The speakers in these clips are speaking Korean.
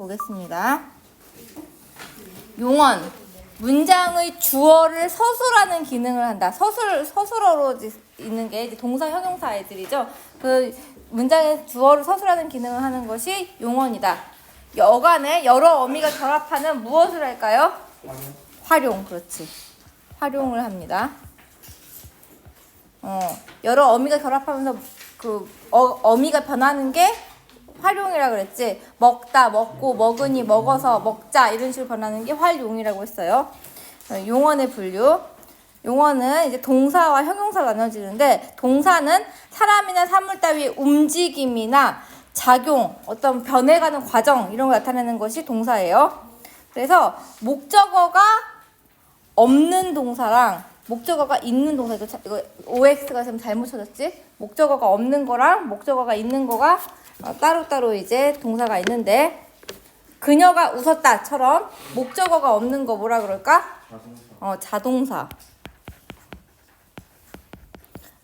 보겠습니다. 용언. 문장의 주어를 서술하는 기능을 한다. 서술어로 있는 게 이제 동사, 형용사 애들이죠. 그 문장의 주어를 서술하는 기능을 하는 것이 용언이다. 여간에 여러 어미가 결합하는 무엇을 할까요? 활용. 그렇지. 활용을 합니다. 여러 어미가 결합하면서 그 어미가 변하는 게 활용이라 그랬지. 먹다, 먹고, 먹으니, 먹어서, 먹자 이런 식으로 변하는 게 활용이라고 했어요. 용언의 분류. 용언은 이제 동사와 형용사로 나눠지는데, 동사는 사람이나 사물 따위의 움직임이나 작용, 어떤 변해가는 과정 이런 걸 나타내는 것이 동사예요. 그래서 목적어가 없는 동사랑 목적어가 있는 동사, 이거 OX가 지금 잘못 쳐졌지? 목적어가 없는 거랑 목적어가 있는 거가 따로따로 이제 동사가 있는데, 그녀가 웃었다처럼 목적어가 없는 거 뭐라 그럴까? 자동사.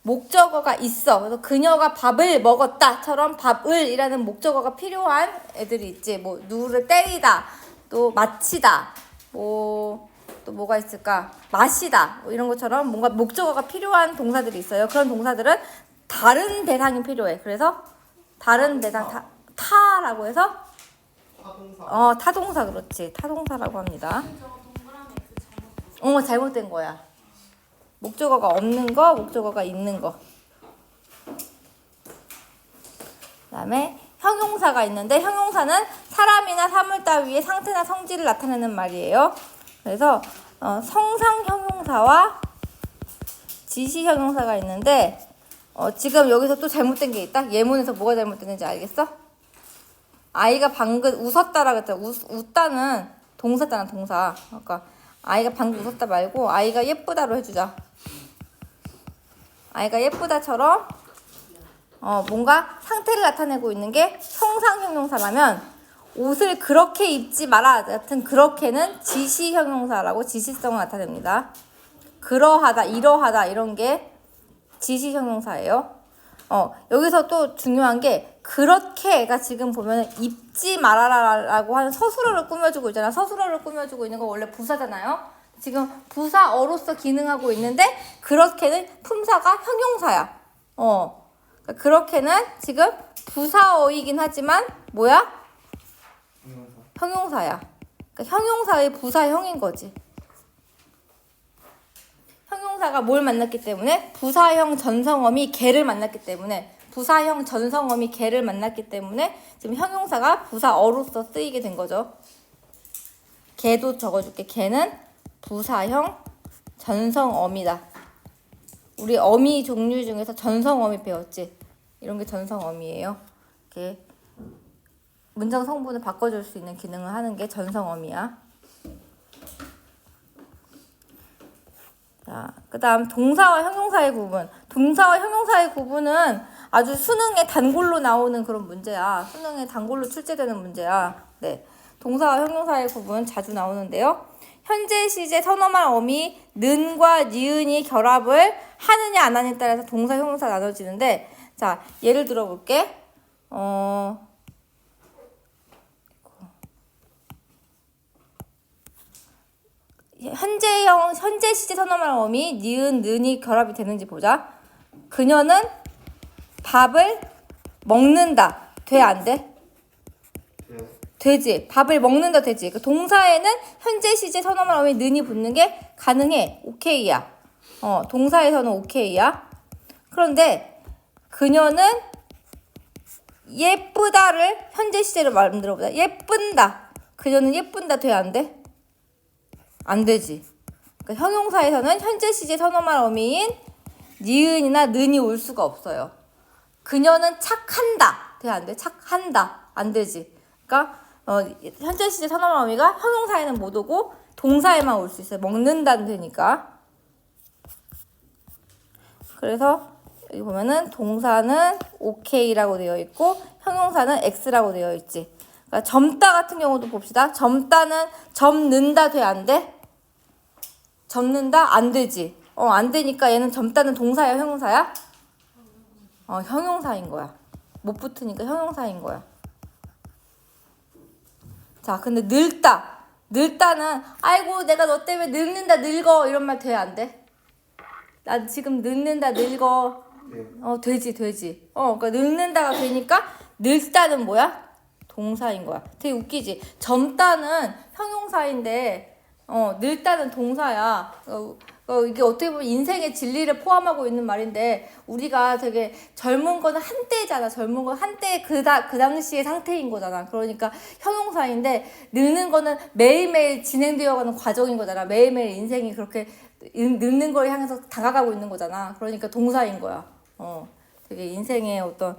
목적어가 있어. 그래서 그녀가 밥을 먹었다처럼 밥을이라는 목적어가 필요한 애들이 있지. 뭐 누구를 때리다, 또 마치다, 또 뭐가 있을까? 마시다, 뭐 이런 것처럼 뭔가 목적어가 필요한 동사들이 있어요. 그런 동사들은 다른 대상이 필요해. 그래서 다른 대상 타라고 해서 타동사. 그렇지. 타동사라고 합니다. 잘못된 거야. 목적어가 없는 거, 목적어가 있는 거. 그다음에 형용사가 있는데, 형용사는 사람이나 사물 따위의 상태나 성질을 나타내는 말이에요. 그래서 성상 형용사와 지시 형용사가 있는데, 지금 여기서 또 잘못된 게 있다. 예문에서 뭐가 잘못됐는지 알겠어? 아이가 방금 웃었다라고 했잖아. 웃다는 동사잖아, 동사. 그러니까 아이가 방금 웃었다 말고 아이가 예쁘다로 해주자. 아이가 예쁘다처럼 뭔가 상태를 나타내고 있는 게 성상 형용사라면, 옷을 그렇게 입지 마라 같은 그렇게는 지시 형용사라고 지시성을 나타냅니다. 그러하다, 이러하다 이런 게 지시 형용사예요. 여기서 또 중요한 게, 그렇게가 지금 보면 입지 말아라라고 하는 서술어를 꾸며주고 있잖아. 서술어를 꾸며주고 있는 거 원래 부사잖아요. 지금 부사어로서 기능하고 있는데, 그렇게는 품사가 형용사야. 그러니까 그렇게는 지금 부사어이긴 하지만 뭐야? 형용사야. 그러니까 형용사의 부사형인 거지. 형용사가 뭘 만났기 때문에? 부사형 전성어미 개를 만났기 때문에, 부사형 전성어미 개를 만났기 때문에 지금 형용사가 부사어로서 쓰이게 된 거죠. 개도 적어줄게. 개는 부사형 전성어미다. 우리 어미 종류 중에서 전성어미 배웠지? 이런 게 전성어미예요. 이렇게 문장 성분을 바꿔줄 수 있는 기능을 하는 게 전성어미야. 자, 그 다음 동사와 형용사의 구분. 동사와 형용사의 구분은 아주 수능에 단골로 나오는 그런 문제야. 수능에 단골로 출제되는 문제야. 네, 동사와 형용사의 구분 자주 나오는데요. 현재 시제 선어말 어미 는과 니은이 결합을 하느냐 안 하느냐에 따라서 동사, 형용사 나눠지는데, 자, 예를 들어볼게. 현재 시제 선어말 어미 니은, 는이 결합이 되는지 보자. 그녀는 밥을 먹는다. 돼, 안 돼? 되지. 밥을 먹는다 되지. 그 동사에는 현재 시제 선어말 어미 는이 붙는 게 가능해. 오케이야. 동사에서는 오케이야. 그런데 그녀는 예쁘다를 현재 시제로 만들어보자. 예쁜다. 그녀는 예쁜다. 돼, 안 돼? 안 되지. 그러니까 형용사에서는 현재 시제 선어말 어미인 니은이나 는이 올 수가 없어요. 그녀는 착한다. 돼, 안 돼? 착한다. 안 되지. 그러니까 현재 시제 선어말 어미가 형용사에는 못 오고 동사에만 올 수 있어요. 먹는다는 되니까. 그래서 여기 보면은 동사는 OK라고 되어 있고 형용사는 X라고 되어 있지. 그러니까 젊다 같은 경우도 봅시다. 젊다는 젊는다. 돼, 안 돼? 젊는다? 안 되지. 안 되니까 얘는 젊다는 동사야, 형용사야? 형용사인 거야. 못 붙으니까 형용사인 거야. 자, 근데 늙다. 늙다는 아이고 내가 너 때문에 늙는다 늙어 이런 말 돼 안 돼? 나 지금 늙는다 늙어. 되지. 그러니까 늙는다가 되니까 늙다는 뭐야? 동사인 거야. 되게 웃기지? 젊다는 형용사인데 늙다는 동사야. 이게 어떻게 보면 인생의 진리를 포함하고 있는 말인데 우리가 되게 젊은 거는 한때잖아. 젊은 건 한때 그 당시의 상태인 거잖아. 그러니까 형용사인데 늙는 거는 매일매일 진행되어가는 과정인 거잖아. 매일매일 인생이 그렇게 늙는 걸 향해서 다가가고 있는 거잖아. 그러니까 동사인 거야. 되게 인생의 어떤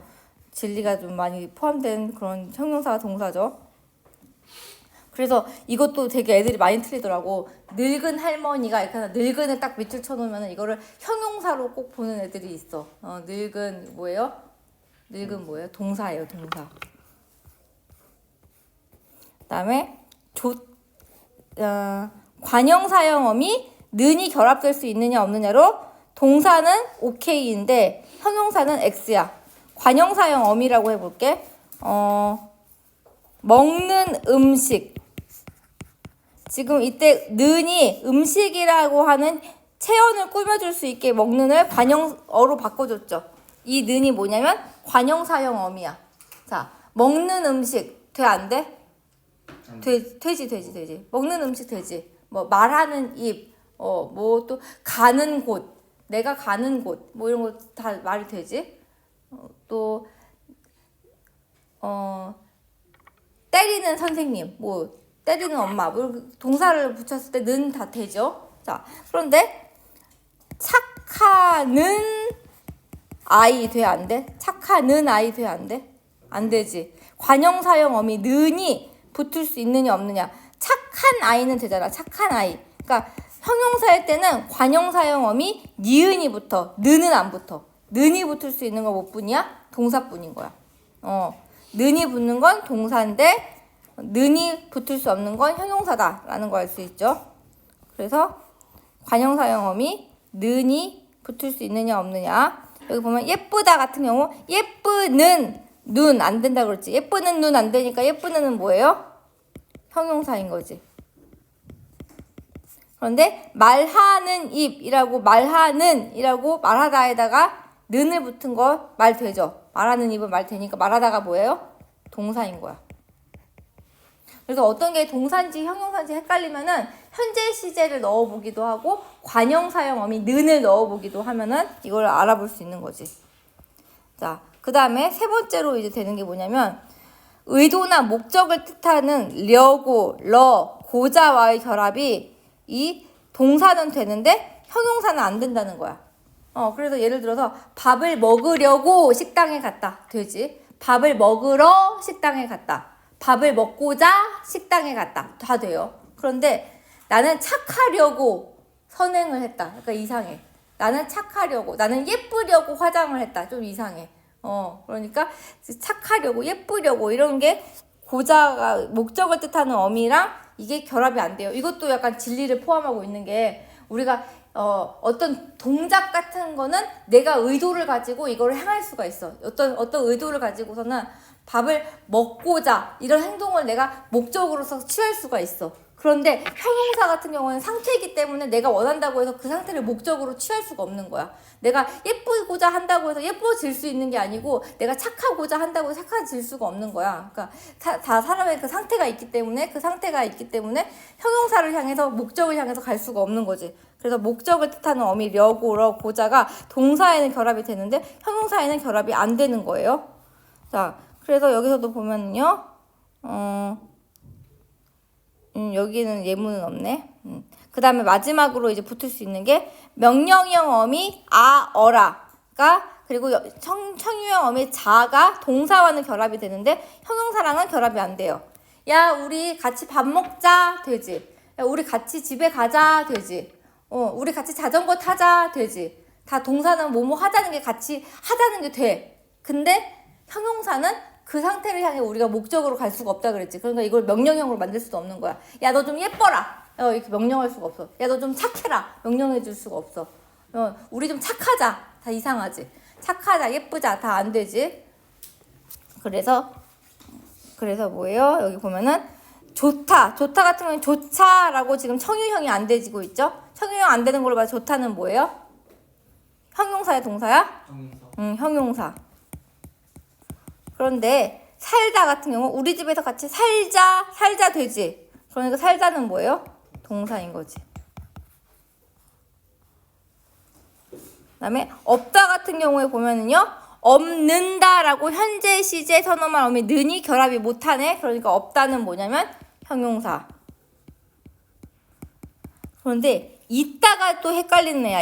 진리가 좀 많이 포함된 그런 형용사가 동사죠. 그래서 이것도 되게 애들이 많이 틀리더라고. 늙은 할머니가 이렇게 해서 늙은을 딱 밑줄 쳐놓으면 이거를 형용사로 꼭 보는 애들이 있어. 늙은 뭐예요? 늙은 뭐예요? 동사예요, 동사. 그다음에 관형사형 어미 는이 결합될 수 있느냐 없느냐로 동사는 OK인데 형용사는 X야. 관형사형 어미라고 해볼게. 먹는 음식. 지금 이때 는이 음식이라고 하는 체언을 꾸며줄 수 있게 먹는을 관형어로 바꿔줬죠. 이 는이 뭐냐면 관형사형 어미야. 자, 먹는 음식 돼 안 돼? 되지. 먹는 음식 되지. 뭐 말하는 입, 뭐 또 가는 곳, 내가 가는 곳, 뭐 이런 거 다 말이 되지. 또 때리는 선생님, 뭐 때리는 엄마, 뭐 동사를 붙였을 때 는 다 되죠. 자, 그런데 착하는 아이 돼 안 돼? 착하는 아이 돼 안 돼? 안 되지. 관형사형 어미 는이 붙을 수 있느냐 없느냐. 착한 아이는 되잖아. 착한 아이. 그러니까 형용사일 때는 관형사형 어미 니은이 붙어. 는은 안 붙어. 는이 붙을 수 있는 거 뭐 뿐이야? 동사뿐인 거야. 는이 붙는 건 동사인데 는이 붙을 수 없는 건 형용사다라는 거 알 수 있죠. 그래서 관형사형 어미 는이 붙을 수 있느냐 없느냐. 여기 보면 예쁘다 같은 경우 예쁘는 눈 안 된다 그랬지. 예쁘는 눈 안 되니까 예쁘는은 뭐예요? 형용사인 거지. 그런데 말하는 입이라고 말하는이라고 말하다에다가 는을 붙은 거 말 되죠. 말하는 입은 말 되니까 말하다가 뭐예요? 동사인 거야. 그래서 어떤 게 동사인지 형용사인지 헷갈리면은 현재 시제를 넣어보기도 하고 관형사형 어미 는을 넣어보기도 하면은 이걸 알아볼 수 있는 거지. 자, 그 다음에 세 번째로 이제 되는 게 뭐냐면 의도나 목적을 뜻하는 려고, 러, 고자와의 결합이 이 동사는 되는데 형용사는 안 된다는 거야. 그래서 예를 들어서 밥을 먹으려고 식당에 갔다. 되지. 밥을 먹으러 식당에 갔다. 밥을 먹고자 식당에 갔다. 다 돼요. 그런데 나는 착하려고 선행을 했다. 그러니까 이상해. 나는 착하려고, 나는 예쁘려고 화장을 했다. 좀 이상해. 그러니까 착하려고, 예쁘려고 이런 게 고자가 목적을 뜻하는 어미랑 이게 결합이 안 돼요. 이것도 약간 진리를 포함하고 있는 게 우리가 어떤 동작 같은 거는 내가 의도를 가지고 이걸 행할 수가 있어. 어떤 의도를 가지고서는 밥을 먹고자 이런 행동을 내가 목적으로서 취할 수가 있어. 그런데 형용사 같은 경우는 상태이기 때문에 내가 원한다고 해서 그 상태를 목적으로 취할 수가 없는 거야. 내가 예쁘고자 한다고 해서 예뻐질 수 있는 게 아니고 내가 착하고자 한다고 해서 착해질 수가 없는 거야. 그러니까 다 사람의 그 상태가 있기 때문에 형용사를 향해서 목적을 향해서 갈 수가 없는 거지. 그래서 목적을 뜻하는 어미 려고, 러, 고자가 동사에는 결합이 되는데 형용사에는 결합이 안 되는 거예요. 자, 그래서 여기서도 보면은요. 여기는 예문은 없네. 그 다음에 마지막으로 이제 붙을 수 있는 게 명령형 어미 어라가 그리고 청유형 어미 자가 동사와는 결합이 되는데 형용사랑은 결합이 안 돼요. 야, 우리 같이 밥 먹자 되지. 야, 우리 같이 집에 가자 되지. 우리 같이 자전거 타자 되지. 다 동사는 뭐뭐 하자는 게 같이 하자는 게 돼. 근데 형용사는 그 상태를 향해 우리가 목적으로 갈 수가 없다 그랬지. 그러니까 이걸 명령형으로 만들 수도 없는 거야. 야, 너 좀 예뻐라. 이렇게 명령할 수가 없어. 야, 너 좀 착해라. 명령해 줄 수가 없어. 우리 좀 착하자. 다 이상하지. 착하자, 예쁘자. 다 안 되지. 그래서 뭐예요? 여기 보면은 좋다 같은 경우는 좋자라고 지금 청유형이 안 되지고 있죠? 청유형 안 되는 걸로 봐서 좋다는 뭐예요? 형용사야 동사야? 형용사. 그런데 살다 같은 경우 우리 집에서 같이 살자 되지. 그러니까 살자는 뭐예요? 동사인 거지. 그다음에 없다 같은 경우에 보면은요. 없는다라고 현재 시제 선어말 어미 는이 결합이 못하네. 그러니까 없다는 뭐냐면 형용사. 그런데 있다가 또 헷갈리는 애야.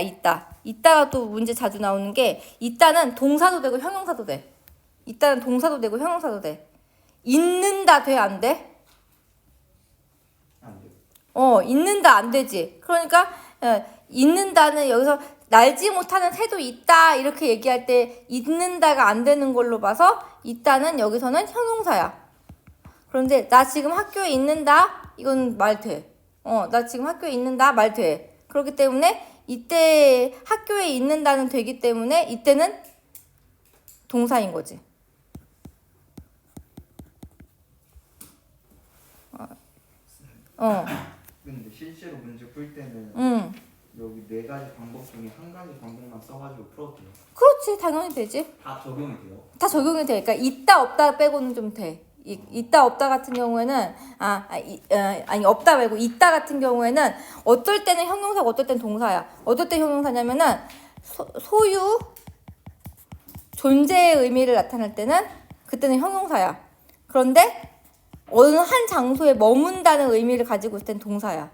있다가 또 문제 자주 나오는 게 있다는 동사도 되고 형용사도 돼. 있다는 동사도 되고 형용사도 돼. 있는다 돼 안 돼? 안 돼요. 있는다 안 되지. 그러니까 있는다는 여기서 날지 못하는 새도 있다 이렇게 얘기할 때 있는다가 안 되는 걸로 봐서 있다는 여기서는 형용사야. 그런데 나 지금 학교에 있는다 이건 말 돼. 나 지금 학교에 있는다 말 돼. 그렇기 때문에 이때 학교에 있는다는 되기 때문에 이때는 동사인 거지. 근데 실제로 문제 풀 때는 여기 네 가지 방법 중에 한 가지 방법만 써가지고 풀어도 돼요? 그렇지 당연히 되지. 다 적용이 돼요? 다 적용이 돼. 그러니까 있다 없다 빼고는 좀 돼. 있다 없다 같은 경우에는 아니 없다 말고 있다 같은 경우에는 어떨 때는 형용사고 어떨 때는 동사야. 어떨 때 형용사냐면은 소유 존재의 의미를 나타낼 때는 그때는 형용사야. 그런데 어느 한 장소에 머문다는 의미를 가지고 있을 땐 동사야.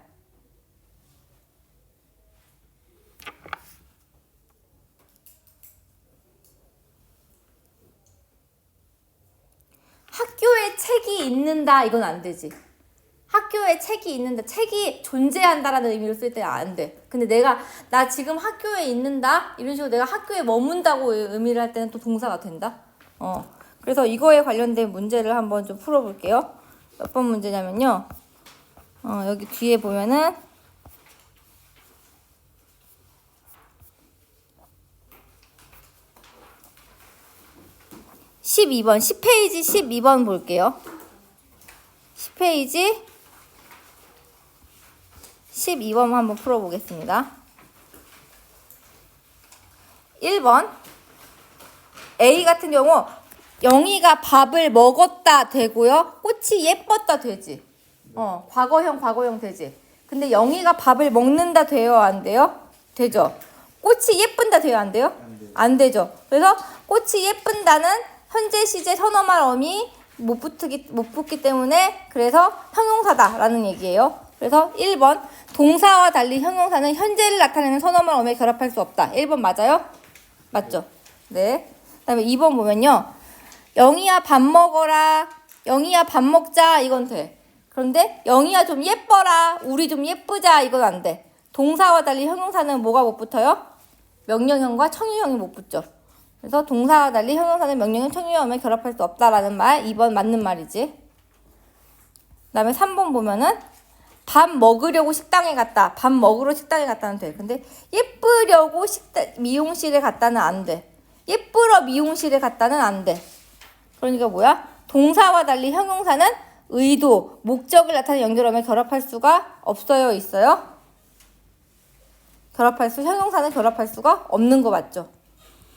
학교에 책이 있는다 이건 안 되지. 학교에 책이 있는다. 책이 존재한다라는 의미로 쓸 때는 안 돼. 근데 나 지금 학교에 있는다 이런 식으로 내가 학교에 머문다고 의미를 할 때는 또 동사가 된다. 그래서 이거에 관련된 문제를 한번 좀 풀어볼게요. 몇 번 문제냐면요. 여기 뒤에 보면은 12번 10페이지 12번 볼게요. 10페이지 12번 한번 풀어보겠습니다. 1번 A 같은 경우 영희가 밥을 먹었다 되고요. 꽃이 예뻤다 되지. 과거형 되지. 근데 영희가 밥을 먹는다 돼요? 안 돼요? 되죠. 꽃이 예쁜다 돼요? 안 돼요? 안 되죠. 그래서 꽃이 예쁜다는 현재 시제 선어말 어미 못 붙기 때문에 그래서 형용사다라는 얘기예요. 그래서 1번 동사와 달리 형용사는 현재를 나타내는 선어말 어미에 결합할 수 없다. 1번 맞아요? 맞죠? 네. 그다음에 2번 보면요. 영희야 밥 먹어라. 영희야 밥 먹자. 이건 돼. 그런데 영희야 좀 예뻐라. 우리 좀 예쁘자. 이건 안 돼. 동사와 달리 형용사는 뭐가 못 붙어요? 명령형과 청유형이 못 붙죠. 그래서 동사와 달리 형용사는 명령형, 청유형에 결합할 수 없다라는 말. 2번 맞는 말이지. 그 다음에 3번 보면은 밥 먹으려고 식당에 갔다. 밥 먹으러 식당에 갔다는 돼. 근데 예쁘려고 미용실에 갔다는 안 돼. 예쁘러 미용실에 갔다는 안 돼. 그러니까 뭐야? 동사와 달리 형용사는 의도, 목적을 나타내는 연결어에 결합할 수가 없어요? 있어요? 형용사는 결합할 수가 없는 거 맞죠?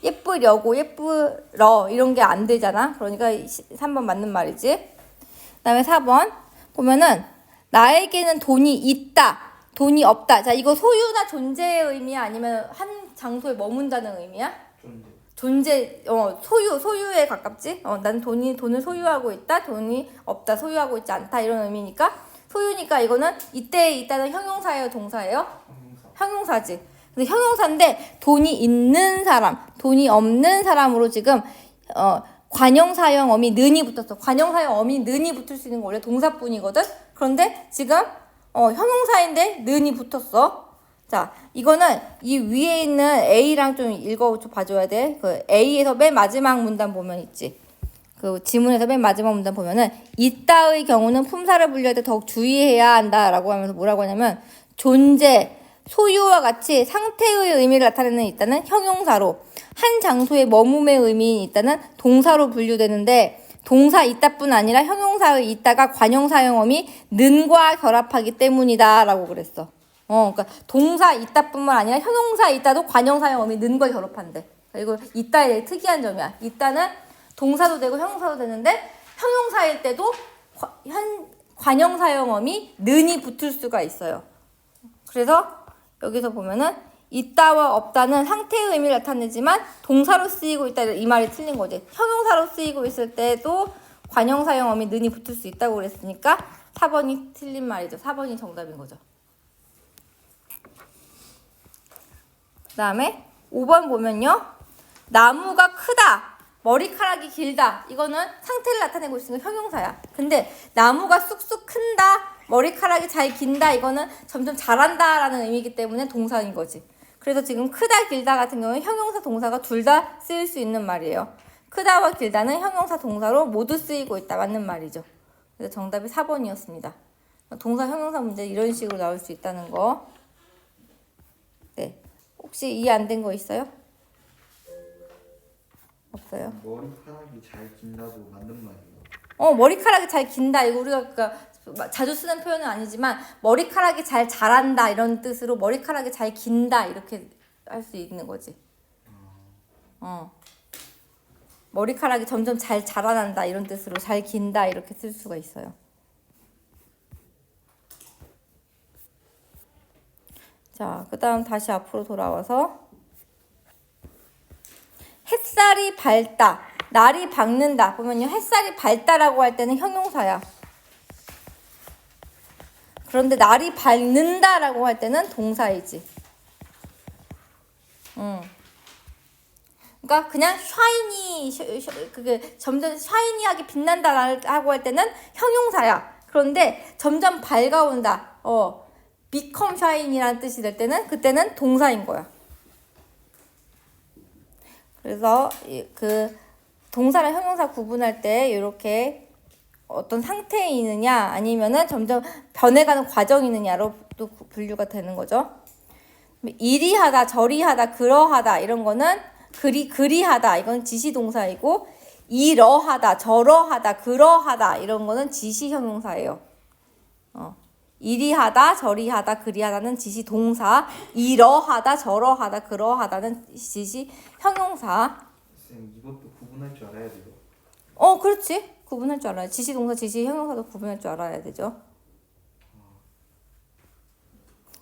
예쁘려고, 예쁘러 이런 게 안 되잖아. 그러니까 3번 맞는 말이지. 그 다음에 4번 보면은 나에게는 돈이 있다, 돈이 없다. 자, 이거 소유나 존재의 의미야? 아니면 한 장소에 머문다는 의미야? 존재, 소유에 가깝지? 난 돈을 소유하고 있다, 돈이 없다, 소유하고 있지 않다, 이런 의미니까. 소유니까 이거는 이때 있다는 형용사예요, 동사예요? 형용사지. 근데 형용사인데 돈이 있는 사람, 돈이 없는 사람으로 지금, 관형사형 어미 는이 붙었어. 관형사형 어미 는이 붙을 수 있는 거 원래 동사뿐이거든? 그런데 지금, 형용사인데 는이 붙었어. 자, 이거는 이 위에 있는 A랑 좀 봐줘야 돼. 그 A에서 맨 마지막 문단 보면 있지. 그 지문에서 맨 마지막 문단 보면은 이따의 경우는 품사를 분류할 때 더욱 주의해야 한다라고 하면서 뭐라고 하냐면 존재, 소유와 같이 상태의 의미를 나타내는 있다는 형용사로 한 장소에 머뭄의 의미인 있다는 동사로 분류되는데 동사 있다뿐 아니라 형용사의 있다가 관형사형 어미 는과 결합하기 때문이다 라고 그랬어. 그러니까 동사 있다뿐만 아니라 형용사 있다도 관형사형 어미 는과 결합한대. 이거 있다에 대해 특이한 점이야. 있다는 동사도 되고 형용사도 되는데 형용사일 때도 관형사형 어미 는이 붙을 수가 있어요. 그래서 여기서 보면은 있다와 없다는 상태의 의미를 나타내지만 동사로 쓰이고 있다 이 말이 틀린 거지. 형용사로 쓰이고 있을 때도 관형사형 어미 는이 붙을 수 있다고 그랬으니까 4번이 틀린 말이죠. 4번이 정답인 거죠. 그 다음에 5번 보면요. 나무가 크다. 머리카락이 길다. 이거는 상태를 나타내고 있으니까 형용사야. 근데 나무가 쑥쑥 큰다. 머리카락이 잘 긴다. 이거는 점점 자란다 라는 의미이기 때문에 동사인 거지. 그래서 지금 크다 길다 같은 경우는 형용사 동사가 둘 다 쓰일 수 있는 말이에요. 크다와 길다는 형용사 동사로 모두 쓰이고 있다. 맞는 말이죠. 그래서 정답이 4번이었습니다. 동사 형용사 문제 이런 식으로 나올 수 있다는 거. 네. 혹시 이해 안 된 거 있어요? 없어요? 머리카락이 잘 긴다도 맞는 말이에요. 머리카락이 잘 긴다. 이거 우리가 그러니까 자주 쓰는 표현은 아니지만 머리카락이 잘 자란다 이런 뜻으로 머리카락이 잘 긴다 이렇게 할 수 있는 거지. 머리카락이 점점 잘 자라난다 이런 뜻으로 잘 긴다 이렇게 쓸 수가 있어요. 자, 그 다음 다시 앞으로 돌아와서 햇살이 밝다, 날이 밝는다. 보면요, 햇살이 밝다라고 할 때는 형용사야. 그런데 날이 밝는다라고 할 때는 동사이지. 그러니까 그냥 그게 점점 샤이니하게 빛난다라고 할 때는 형용사야. 그런데 점점 밝아온다. become shiny라는 뜻이 될 때는 그때는 동사인 거야. 그래서 그 동사랑 형용사 구분할 때 이렇게 어떤 상태에 있느냐 아니면은 점점 변해가는 과정이 있느냐로 또 분류가 되는 거죠. 이리하다, 저리하다, 그러하다 이런 거는 그리하다 이건 지시동사이고 이러하다, 저러하다, 그러하다 이런 거는 지시형용사예요. 이리하다, 저리하다, 그리하다는 지시동사, 이러하다, 저러하다, 그러하다는 지시형용사. 쌤 이것도 구분할 줄 알아야 돼요. 그렇지. 구분할 줄 알아야 돼. 지시동사, 지시형용사도 구분할 줄 알아야 되죠.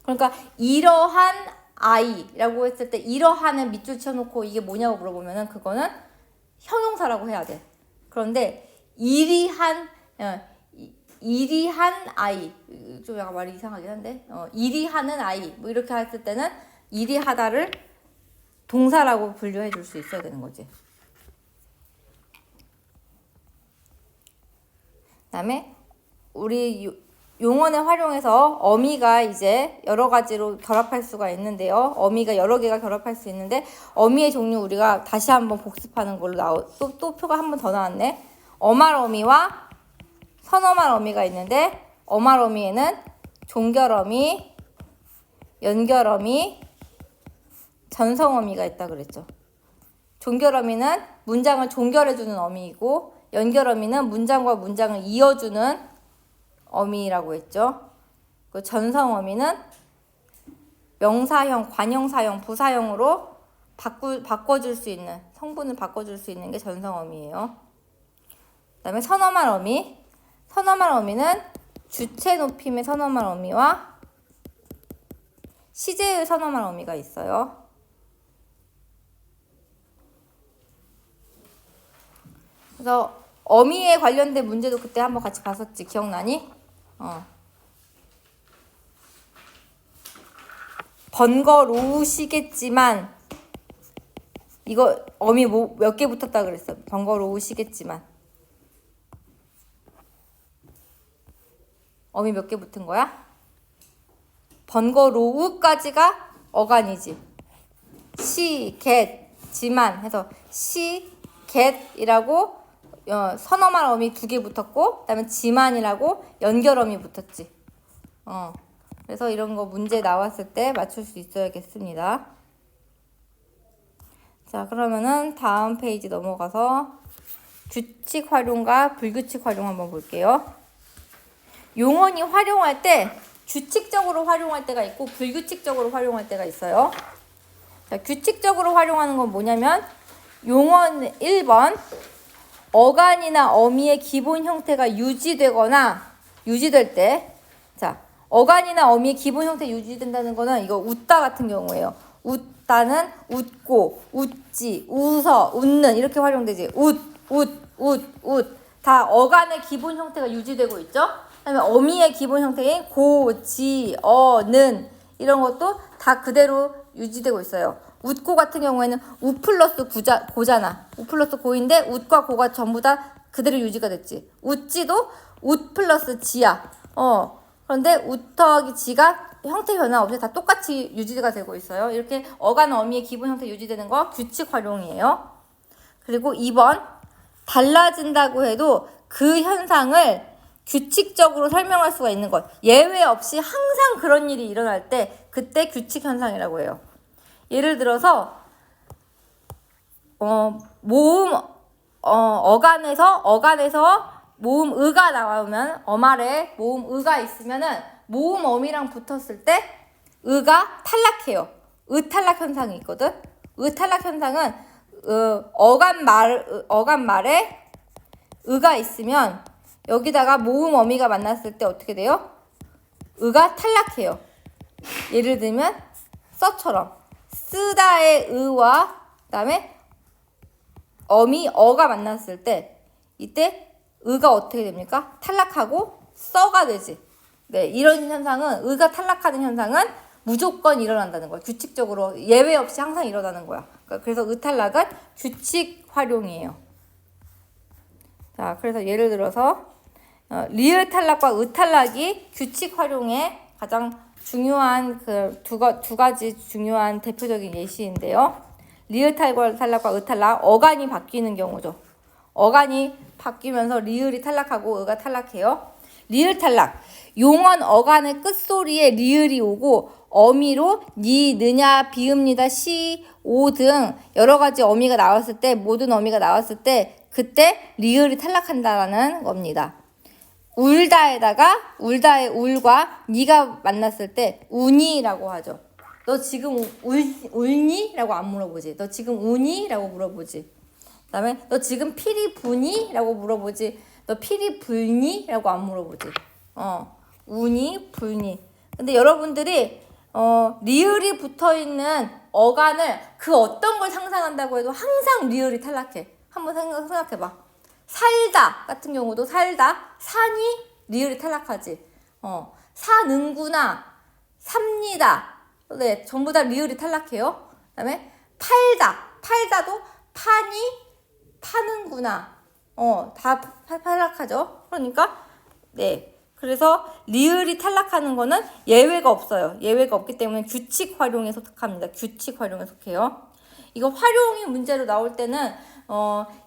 그러니까 이러한 아이라고 했을 때 이러한은 밑줄 쳐놓고 이게 뭐냐고 물어보면은 그거는 형용사라고 해야 돼. 그런데 이리한 아이 좀 약간 말이 이상하긴 한데 이리하는 아이 뭐 이렇게 했을 때는 이리하다를 동사라고 분류해 줄 수 있어야 되는 거지. 그다음에 우리 용언을 활용해서 어미가 이제 여러 가지로 결합할 수가 있는데요. 어미가 여러 개가 결합할 수 있는데 어미의 종류 우리가 다시 한번 복습하는 걸로 또 표가 한 번 더 나왔네. 어말 어미와 선어말 어미가 있는데 어말 어미에는 종결 어미, 연결 어미, 전성 어미가 있다 그랬죠. 종결 어미는 문장을 종결해주는 어미이고 연결 어미는 문장과 문장을 이어주는 어미라고 했죠. 그 전성 어미는 명사형, 관형사형, 부사형으로 바꿔줄 수 있는 성분을 바꿔줄 수 있는 게 전성 어미예요. 그다음에 선어말 어미. 선어말 어미는 주체 높임의 선어말 어미와 시제의 선어말 어미가 있어요. 그래서 어미에 관련된 문제도 그때 한번 같이 봤었지. 기억나니? 번거로우시겠지만 이거 어미 몇 개 붙었다 그랬어. 번거로우시겠지만 어미 몇 개 붙은 거야? 번거로우까지가 어간이지. 시, 겟, 지만 해서 시, 겟이라고 선어말 어미 2개 붙었고 그다음에 지만이라고 연결 어미 붙었지. 그래서 이런 거 문제 나왔을 때 맞출 수 있어야겠습니다. 자, 그러면은 다음 페이지 넘어가서 규칙 활용과 불규칙 활용 한번 볼게요. 용언이 활용할 때 규칙적으로 활용할 때가 있고 불규칙적으로 활용할 때가 있어요. 자, 규칙적으로 활용하는 건 뭐냐면 용언 1번 어간이나 어미의 기본 형태가 유지될 때, 자, 어간이나 어미의 기본 형태 유지된다는 거는 이거 웃다 같은 경우예요. 웃다는 웃고, 웃지, 웃어, 웃는 이렇게 활용되지. 웃. 다 어간의 기본 형태가 유지되고 있죠. 그다음에 어미의 기본 형태인 고, 지, 는 이런 것도 다 그대로 유지되고 있어요. 웃고 같은 경우에는 우 플러스 고잖아. 우 플러스 고인데 웃과 고가 전부 다 그대로 유지가 됐지. 웃지도 웃 플러스 지야. 그런데 웃 더하기 지가 형태 변화 없이 다 똑같이 유지가 되고 있어요. 이렇게 어간 어미의 기본 형태 유지되는 거 규칙 활용이에요. 그리고 2번 달라진다고 해도 그 현상을 규칙적으로 설명할 수가 있는 것. 예외 없이 항상 그런 일이 일어날 때 그때 규칙 현상이라고 해요. 예를 들어서 모음 어간에서 모음 의가 나오면 어말에 모음 의가 있으면은 모음 어미랑 붙었을 때 의가 탈락해요. 의탈락 현상이 있거든. 의탈락 현상은 어간 말에 의가 있으면 여기다가 모음 어미가 만났을 때 어떻게 돼요? 의가 탈락해요. 예를 들면 써처럼 쓰다의 의와 그다음에 어미 어가 만났을 때 이때 의가 어떻게 됩니까? 탈락하고 써가 되지. 네, 이런 현상은 의가 탈락하는 현상은 무조건 일어난다는 거야. 규칙적으로 예외 없이 항상 일어나는 거야. 그래서 의탈락은 규칙 활용이에요. 자, 그래서 예를 들어서 리을 탈락과 의탈락이 규칙 활용의 가장 중요한 그 두 가지 중요한 대표적인 예시인데요. 리을 탈락과 의탈락, 어간이 바뀌는 경우죠. 어간이 바뀌면서 리을이 탈락하고 의가 탈락해요. 리을 탈락. 용언 어간의 끝소리에 리을이 오고 어미로 니, 느냐, 비읍니다, 시, 오 등 여러 가지 어미가 나왔을 때 모든 어미가 나왔을 때 그때 리을이 탈락한다는 겁니다. 울다의 울과 니가 만났을 때 우니라고 하죠. 너 지금 울니? 라고 안 물어보지. 너 지금 우니? 라고 물어보지. 그 다음에 너 지금 피리 부니? 라고 물어보지. 너 피리 불니? 라고 안 물어보지. 우니, 불니. 근데 여러분들이 리을이 붙어있는 어간을 그 어떤 걸 상상한다고 해도 항상 리을이 탈락해. 한번 생각해봐. 살다 같은 경우도 살다, 산이 리을이 탈락하지. 사는구나, 삽니다. 네, 전부 다 리을이 탈락해요. 그 다음에 팔다도 파니, 파는구나. 다 탈락하죠. 그러니까 네. 그래서 리을이 탈락하는 거는 예외가 없어요. 예외가 없기 때문에 규칙 활용에 속합니다. 규칙 활용에 속해요. 이거 활용이 문제로 나올 때는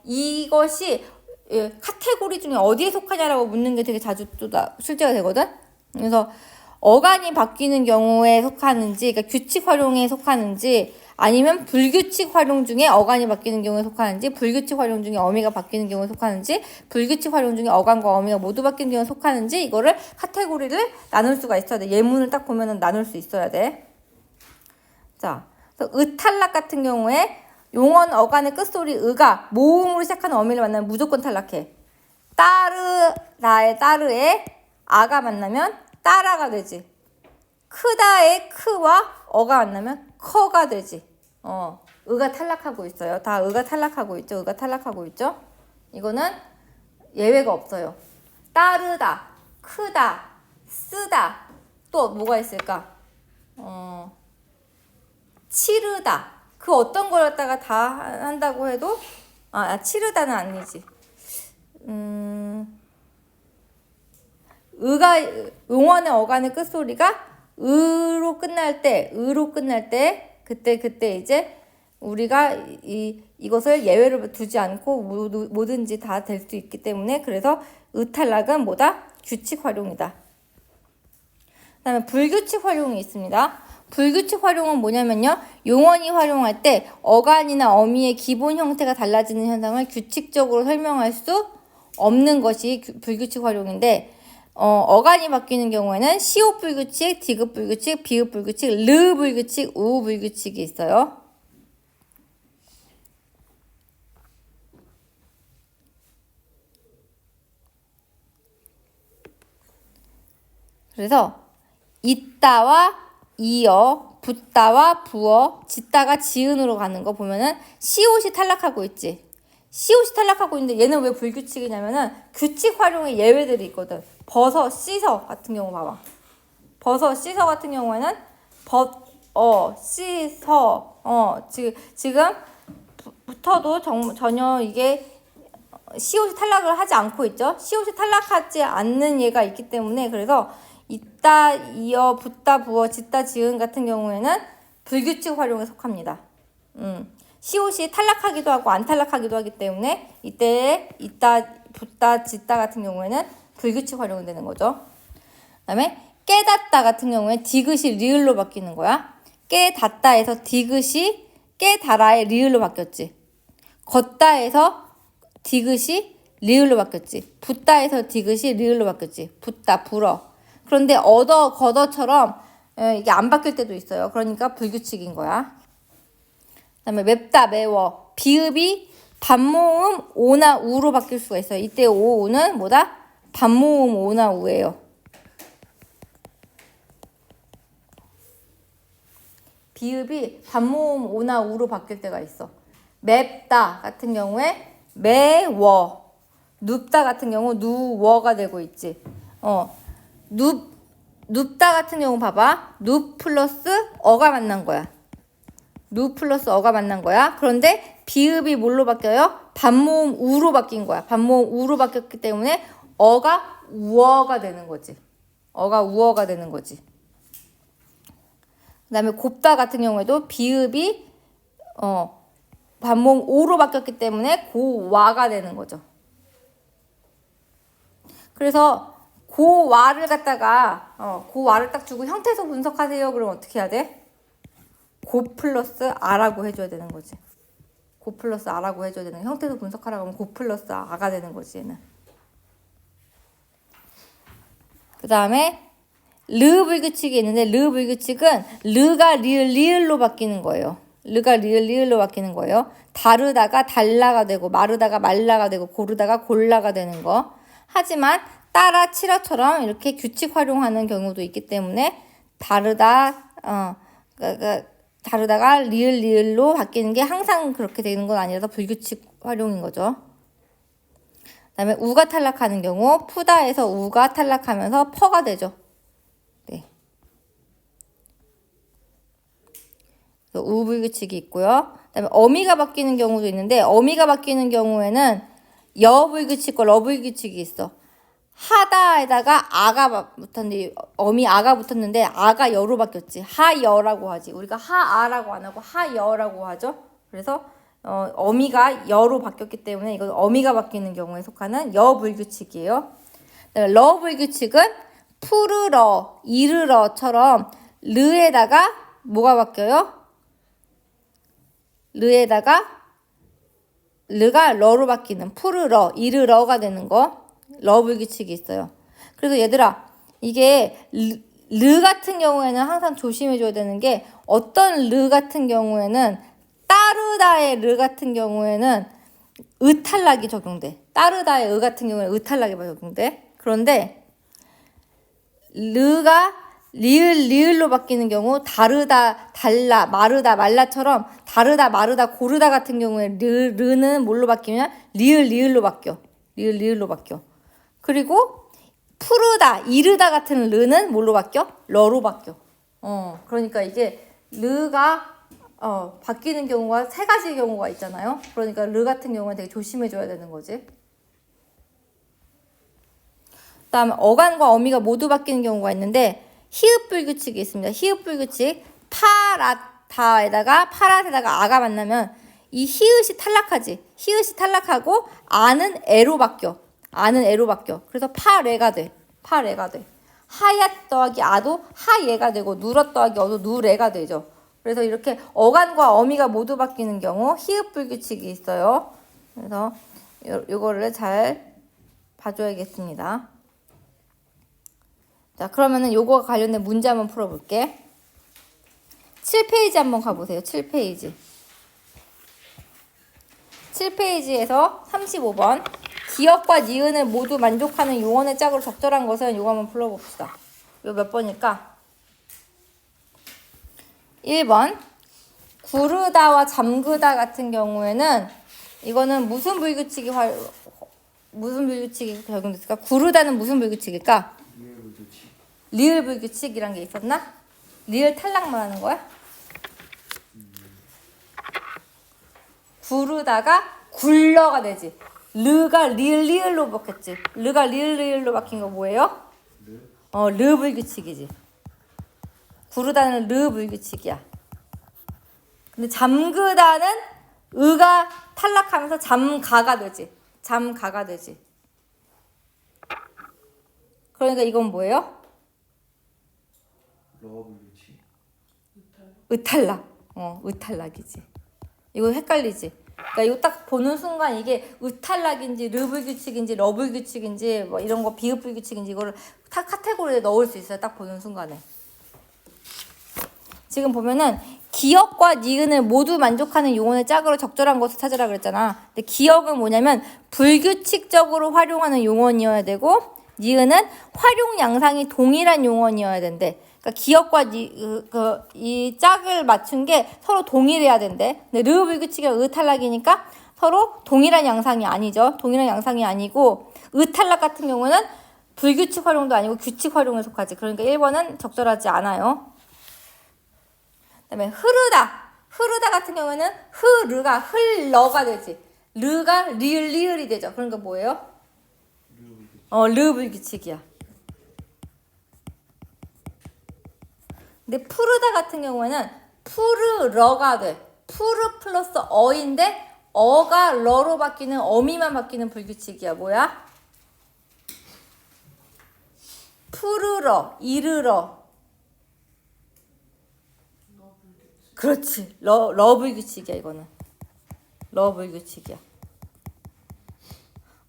이것이 카테고리 중에 어디에 속하냐라고 묻는 게 되게 자주 또 출제가 되거든. 그래서 어간이 바뀌는 경우에 속하는지, 그러니까 규칙 활용에 속하는지, 아니면 불규칙 활용 중에 어간이 바뀌는 경우에 속하는지, 불규칙 활용 중에 어미가 바뀌는 경우에 속하는지, 불규칙 활용 중에 어간과 어미가 모두 바뀌는 경우에 속하는지, 이거를 카테고리를 나눌 수가 있어야 돼. 예문을 딱 보면은 나눌 수 있어야 돼. 자, 그래서 의탈락 같은 경우에 용언 어간의 끝소리 의가 모음으로 시작하는 어미를 만나면 무조건 탈락해. 따르에 아가 만나면 따라가 되지. 크다의 크와 어가 만나면 커가 되지. 의가 탈락하고 있어요. 다 의가 탈락하고 있죠. 의가 탈락하고 있죠. 이거는 예외가 없어요. 따르다, 크다, 쓰다. 또 뭐가 있을까? 치르다. 그 어떤 걸 갖다가 다 한다고 해도 치르다는 아니지. 용언의 어간의 끝소리가 의로 끝날 때 그때 이제 우리가 이것을 예외로 두지 않고 뭐든지 다 될 수 있기 때문에 그래서 의탈락은 뭐다? 규칙 활용이다. 그다음에 불규칙 활용이 있습니다. 불규칙 활용은 뭐냐면요. 용언이 활용할 때 어간이나 어미의 기본 형태가 달라지는 현상을 규칙적으로 설명할 수 없는 것이 불규칙 활용인데 어간이 바뀌는 경우에는 시옷 불규칙, 디귿 불규칙, 비읍 불규칙, 르 불규칙, 우 불규칙이 있어요. 그래서 있다와 이어, 붙다와 부어, 짓다가 지은으로 가는 거 보면은 시옷이 탈락하고 있지. 시옷이 탈락하고 있는데 얘는 왜 불규칙이냐면은 규칙 활용의 예외들이 있거든. 버섯, 씻어 같은 경우 봐봐. 버섯, 씻어 같은 경우에는 씻어 지금 부터도 전혀 이게 시옷이 탈락을 하지 않고 있죠. 시옷이 탈락하지 않는 예가 있기 때문에 그래서 있다, 이어, 붙다, 부어, 짓다, 지은 같은 경우에는 불규칙 활용에 속합니다. 시옷이 탈락하기도 하고 안 탈락하기도 하기 때문에 이때 있다, 붙다, 짓다 같은 경우에는 불규칙 활용이 되는 거죠. 그 다음에 깨닫다 같은 경우에 디귿이 리을로 바뀌는 거야. 깨닫다에서 디귿이 깨달아의 리을로 바뀌었지. 걷다에서 디귿이 리을로 바뀌었지. 붙다에서 디귿이 리을로 바뀌었지. 붙다, 불어. 그런데 얻어, 걷어처럼 이게 안 바뀔 때도 있어요. 그러니까 불규칙인 거야. 그 다음에 맵다, 매워. 비읍이 반모음 오나 우로 바뀔 수가 있어요. 이때 오, 우는 뭐다? 반모음 오나 우예요. 비읍이 반모음 오나 우로 바뀔 때가 있어. 맵다 같은 경우에 매워. 눕다 같은 경우 누워가 되고 있지. 눕다 같은 경우 봐봐. 눕 플러스 어가 만난 거야. 눕 플러스 어가 만난 거야. 그런데 비읍이 뭘로 바뀌어요? 반모음 우로 바뀐 거야. 반모음 우로 바뀌었기 때문에 어가 우어가 되는 거지. 어가 우어가 되는 거지. 그 다음에 곱다 같은 경우에도 비읍이 반모음 오로 바뀌었기 때문에 고와가 되는 거죠. 그래서 고와를 갖다가 고와를 딱 주고 형태소 분석하세요. 그럼 어떻게 해야 돼? 고 플러스 아라고 해줘야 되는 거지. 고 플러스 아라고 해줘야 되는 거야. 형태소 분석하라고 하면 고 플러스 아가 되는 거지 얘는. 그 다음에 르 불규칙이 있는데 르 불규칙은 르가 리을로 바뀌는 거예요. 르가 리을로 바뀌는 거예요. 다르다가 달라가 되고 마르다가 말라가 되고 고르다가 골라가 되는 거. 하지만 따라 치라처럼 이렇게 규칙 활용하는 경우도 있기 때문에 다르다가 리을로 바뀌는 게 항상 그렇게 되는 건 아니라서 불규칙 활용인 거죠. 그 다음에 우가 탈락하는 경우 푸다에서 우가 탈락하면서 퍼가 되죠. 네. 우불규칙이 있고요. 그 다음에 어미가 바뀌는 경우도 있는데 어미가 바뀌는 경우에는 여불규칙과 러불규칙이 있어. 하다에다가 아가 붙었는데 어미 아가 붙었는데 아가 여로 바뀌었지. 하여라고 하지. 우리가 하아라고 안 하고 하여라고 하죠. 그래서 어미가 여로 바뀌었기 때문에 이건 어미가 바뀌는 경우에 속하는 여불규칙이에요. 러불규칙은 푸르러, 이르러처럼 르에다가 뭐가 바뀌어요? 르에다가 르가 러로 바뀌는 푸르러, 이르러가 되는 거. 러불규칙이 있어요. 그래서 얘들아 이게 르 같은 경우에는 항상 조심해줘야 되는 게 어떤 르 같은 경우에는 따르다의 르 같은 경우에는 으탈락이 적용돼. 따르다의 으 같은 경우에는 으탈락이 적용돼. 그런데 르가 리을로 바뀌는 경우 다르다, 달라, 마르다, 말라처럼 다르다, 마르다, 고르다 같은 경우에 르는 뭘로 바뀌면 리을로 바뀌어. 리을로 바뀌어. 그리고 푸르다, 이르다 같은 르는 뭘로 바뀌어? 러로 바뀌어. 그러니까 이게 르가 바뀌는 경우가 세 가지 경우가 있잖아요. 그러니까 르 같은 경우는 되게 조심해줘야 되는 거지. 그다음에 어간과 어미가 모두 바뀌는 경우가 있는데 히읗 불규칙이 있습니다. 히읗 불규칙 파랏에다가 아가 만나면 이 히읗이 탈락하지. 히읗이 탈락하고 아는 애로 바뀌어. 그래서 파레가 돼. 하얏 더하기 아도 하예가 되고 누럿 더하기 어도 누레가 되죠. 그래서 이렇게 어간과 어미가 모두 바뀌는 경우 히읗 불규칙이 있어요. 그래서 요거를 잘 봐줘야겠습니다. 자, 그러면은 요거와 관련된 문제 한번 풀어볼게. 7페이지 한번 가보세요. 7페이지. 7페이지에서 35번. 기역과 니은을 모두 만족하는 용언의 짝으로 적절한 것은 요거 한번 풀어봅시다. 요 몇 번일까? 1번. 구르다와 잠그다 같은 경우에는 이거는 무슨 불규칙이 적용됐을까? 구르다는 무슨 불규칙일까? 리을 불규칙. 리을 불규칙이란 게 있었나? 리을 탈락 말하는 거야? 구르다가 굴러가 되지. 르가 리을로 바뀌었지. 르가 리을로 바뀐 거 뭐예요? 르 불규칙이지. 구르다는 르 불규칙이야. 근데 잠그다는 의가 탈락하면서 잠가가 되지. 잠가가 되지. 그러니까 이건 뭐예요? 러 불규칙. 의탈락. 의탈락이지. 이거 헷갈리지? 그러니까 이거 딱 보는 순간 이게 의탈락인지 르불규칙인지 러불규칙인지 뭐 이런 거 비읍불규칙인지 이거를 다 카테고리에 넣을 수 있어요. 딱 보는 순간에. 지금 보면은 기역과 니은을 모두 만족하는 용언의 짝으로 적절한 것을 찾으라 그랬잖아. 근데 기역은 뭐냐면 불규칙적으로 활용하는 용언이어야 되고 니은은 활용 양상이 동일한 용언이어야 된대. 그러니까 기역과 이 짝을 맞춘 게 서로 동일해야 된대. 근데 르 불규칙이랑 의 탈락이니까 서로 동일한 양상이 아니죠. 동일한 양상이 아니고 의 탈락 같은 경우는 불규칙 활용도 아니고 규칙 활용에 속하지. 그러니까 1번은 적절하지 않아요. 그다음에 흐르다 같은 경우에는 흐르가 흘러가 되지. 르가 리을이 되죠. 그러니까 뭐예요? 르 불규칙이야. 근데 푸르다 같은 경우에는 푸르러가 돼. 푸르 플러스 어인데 어가 러로 바뀌는 어미만 바뀌는 불규칙이야. 뭐야? 푸르러, 이르러. 그렇지. 러 불규칙이야 이거는. 러 불규칙이야.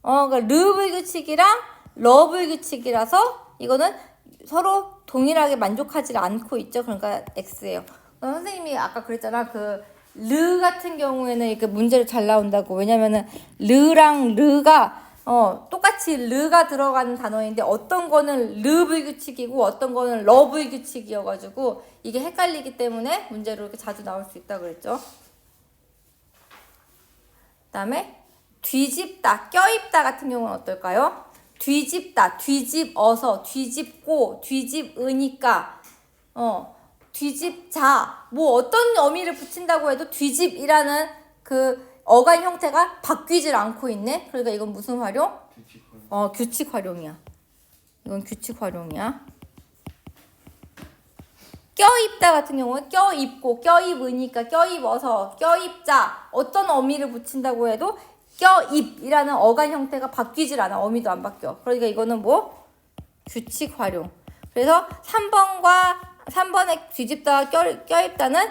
그러니까 르 불규칙이랑 러 불규칙이라서 이거는 서로 동일하게 만족하지 않고 있죠. 그러니까 X예요. 선생님이 아까 그랬잖아. 르 같은 경우에는 이렇게 문제를 잘 나온다고. 왜냐면은 르랑 르가 똑같이 르가 들어가는 단어인데 어떤 거는 르 불규칙이고 어떤 거는 러 불규칙이어가지고 이게 헷갈리기 때문에 문제로 이렇게 자주 나올 수 있다 그랬죠. 그다음에 뒤집다, 껴입다 같은 경우는 어떨까요? 뒤집다, 뒤집어서, 뒤집고, 뒤집으니까, 뒤집자, 뭐 어떤 어미를 붙인다고 해도 뒤집이라는 그 어간 형태가 바뀌질 않고 있네. 그러니까 이건 무슨 활용? 규칙 활용. 규칙 활용이야. 이건 규칙 활용이야. 껴입다 같은 경우는 껴입고, 껴입으니까, 껴입어서, 껴입자, 어떤 어미를 붙인다고 해도 껴입이라는 어간 형태가 바뀌질 않아. 어미도 안 바뀌어. 그러니까 이거는 뭐? 규칙 활용. 그래서 3번에 뒤집다와 껴입다는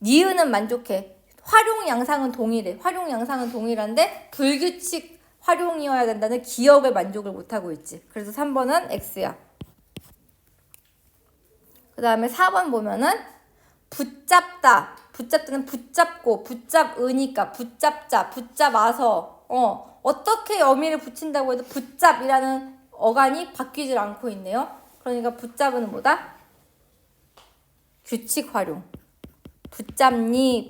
니은은 만족해. 활용 양상은 동일해. 활용 양상은 동일한데 불규칙 활용이어야 된다는 기억을 만족을 못하고 있지. 그래서 3번은 X야. 그 다음에 4번 보면은 붙잡다. 붙잡다는 붙잡고, 붙잡으니까, 붙잡자, 붙잡아서, 어떻게 어미를 붙인다고 해도 붙잡이라는 어간이 바뀌질 않고 있네요. 그러니까 붙잡은 뭐다? 규칙 활용. 붙잡니,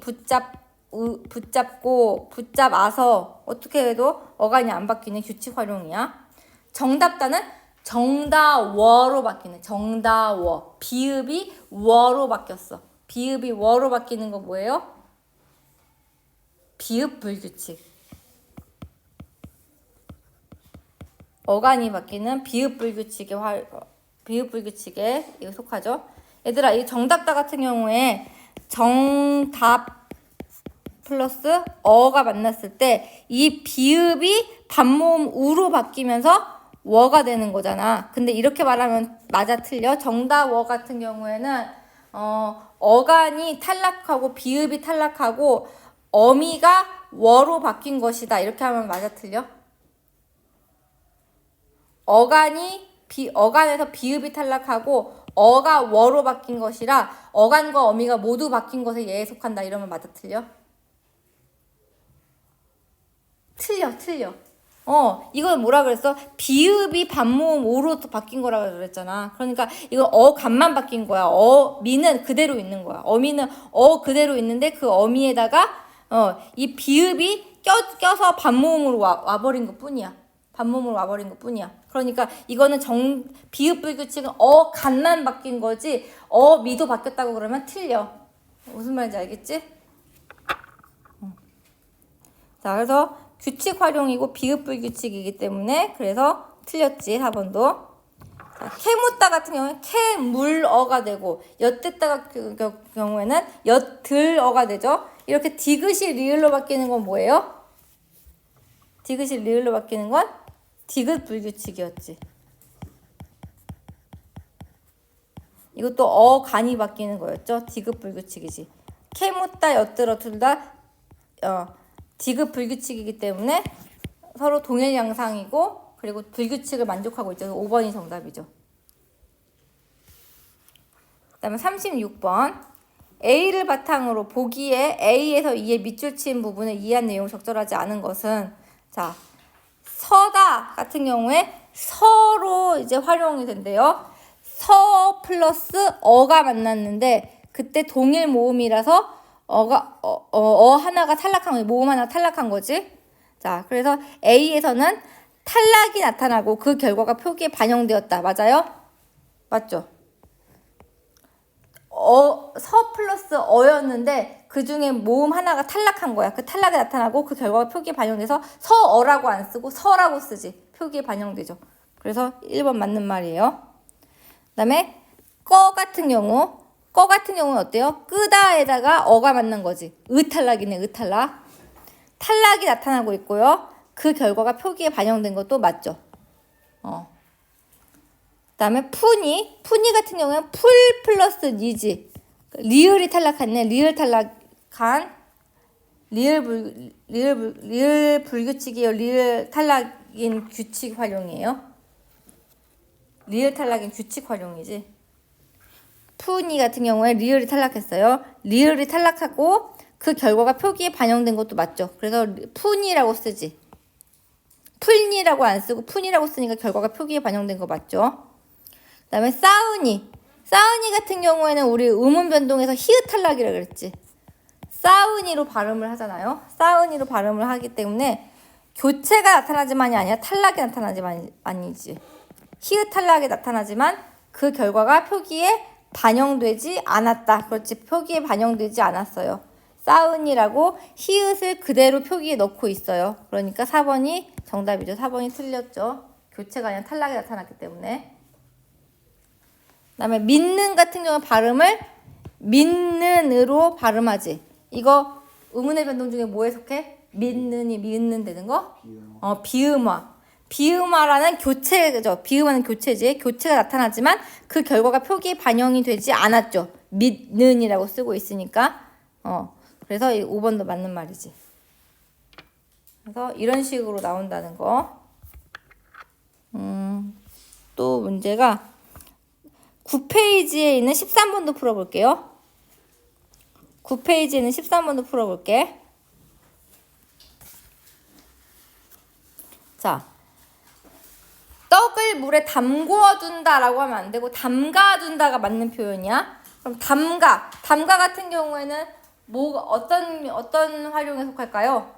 붙잡고, 붙잡아서, 어떻게 해도 어간이 안 바뀌는 규칙 활용이야. 정답다는 정다워로 바뀌네. 정다워. 비읍이 워로 바뀌었어. 비읍이 워로 바뀌는 거 뭐예요? 비읍 불규칙. 어간이 바뀌는 비읍 불규칙에 이거 속하죠. 얘들아, 이 정답다 같은 경우에 정답 플러스 어가 만났을 때 이 비읍이 반모음 우로 바뀌면서 워가 되는 거잖아. 근데 이렇게 말하면 맞아 틀려? 정답 워 같은 경우에는 어간이 탈락하고 비읍이 탈락하고 어미가 워로 바뀐 것이다. 이렇게 하면 맞아 틀려? 어간에서 비읍이 탈락하고 어가 워로 바뀐 것이라 어간과 어미가 모두 바뀐 것에 얘에 속한다. 이러면 맞아 틀려? 틀려. 이건 뭐라 그랬어? 비읍이 반모음 오로 바뀐 거라 그랬잖아. 그러니까 이거 어간만 바뀐 거야. 어미는 그대로 있는 거야. 어미는 그대로 있는데 그 어미에다가 이 비읍이 껴서 반모음으로 와버린 것 뿐이야. 반모음으로 와버린 것 뿐이야. 그러니까 이거는 비읍 불규칙은 어간만 바뀐 거지 어미도 바뀌었다고 그러면 틀려. 무슨 말인지 알겠지? 자, 그래서 규칙 활용이고 비읍 불규칙이기 때문에 그래서 틀렸지 4번도. 자, 캐묻다 같은 경우는 캐물어가 되고 엿듣다 경우에는 엿들어가 되죠. 이렇게 디귿이 리을로 바뀌는 건 뭐예요? 디귿이 리을로 바뀌는 건 디귿 불규칙이었지. 이것도 어간이 바뀌는 거였죠. 디귿 불규칙이지. 캐묻다 엿들어 둘다 디귿 불규칙이기 때문에 서로 동일 양상이고 그리고 불규칙을 만족하고 있죠. 5번이 정답이죠. 그 다음에 36번. A를 바탕으로 보기에 A에서 E의 밑줄 치인 부분을 이해한 내용을 적절하지 않은 것은 자, 서다 같은 경우에 서로 이제 활용이 된대요. 서 플러스 어가 만났는데 그때 동일 모음이라서 하나가 탈락한 거지. 모음 하나가 탈락한 거지. 자, 그래서 A에서는 탈락이 나타나고 그 결과가 표기에 반영되었다. 맞아요? 맞죠? 서 플러스 어였는데 그 중에 모음 하나가 탈락한 거야. 그 탈락이 나타나고 그 결과가 표기에 반영돼서 서어라고 안 쓰고 서라고 쓰지. 표기에 반영되죠. 그래서 1번 맞는 말이에요. 그 다음에 꺼 같은 경우는 어때요? 끄다에다가 어가 맞는 거지. 탈락이네, 탈락. 탈락이 나타나고 있고요. 그 결과가 표기에 반영된 것도 맞죠. 그 다음에 푸니 같은 경우는 풀 플러스 니지. 리을이 탈락했네. 리을 탈락한 리을 불규칙이에요. 리을 탈락인 규칙 활용이에요. 리을 탈락인 규칙 활용이지. 푸니 같은 경우에 리을이 탈락했어요. 리을이 탈락하고 그 결과가 표기에 반영된 것도 맞죠. 그래서 푸니라고 쓰지. 풀니라고 안 쓰고 푸니라고 쓰니까 결과가 표기에 반영된 거 맞죠. 그 다음에 싸우니 같은 경우에는 우리 의문 변동에서 히읗 탈락이라고 그랬지. 싸우니로 발음을 하잖아요. 싸우니로 발음을 하기 때문에 교체가 나타나지만이 아니라 탈락이 나타나지만이 아니지. 히읗 탈락이 나타나지만 그 결과가 표기에 반영되지 않았다. 그렇지. 표기에 반영되지 않았어요. 싸우니라고 히읗을 그대로 표기에 넣고 있어요. 그러니까 4번이 정답이죠. 4번이 틀렸죠. 교체가 아니라 탈락이 나타났기 때문에. 그 다음에 믿는 같은 경우 발음을 믿는으로 발음하지. 이거 의문의 변동 중에 뭐에 속해? 믿는이 믿는 되는 거? 비음화. 비음화라는 교체죠. 비음화는 교체지. 교체가 나타나지만 그 결과가 표기에 반영이 되지 않았죠. 믿는이라고 쓰고 있으니까. 그래서 이 5번도 맞는 말이지. 그래서 이런 식으로 나온다는 거. 또 문제가 9페이지에 있는 13번도 풀어볼게요. 9페이지에 있는 13번도 풀어볼게. 자, 떡을 물에 담궈둔다라고 하면 안 되고 담가둔다가 맞는 표현이야. 그럼 담가 같은 경우에는 어떤 활용에 속할까요?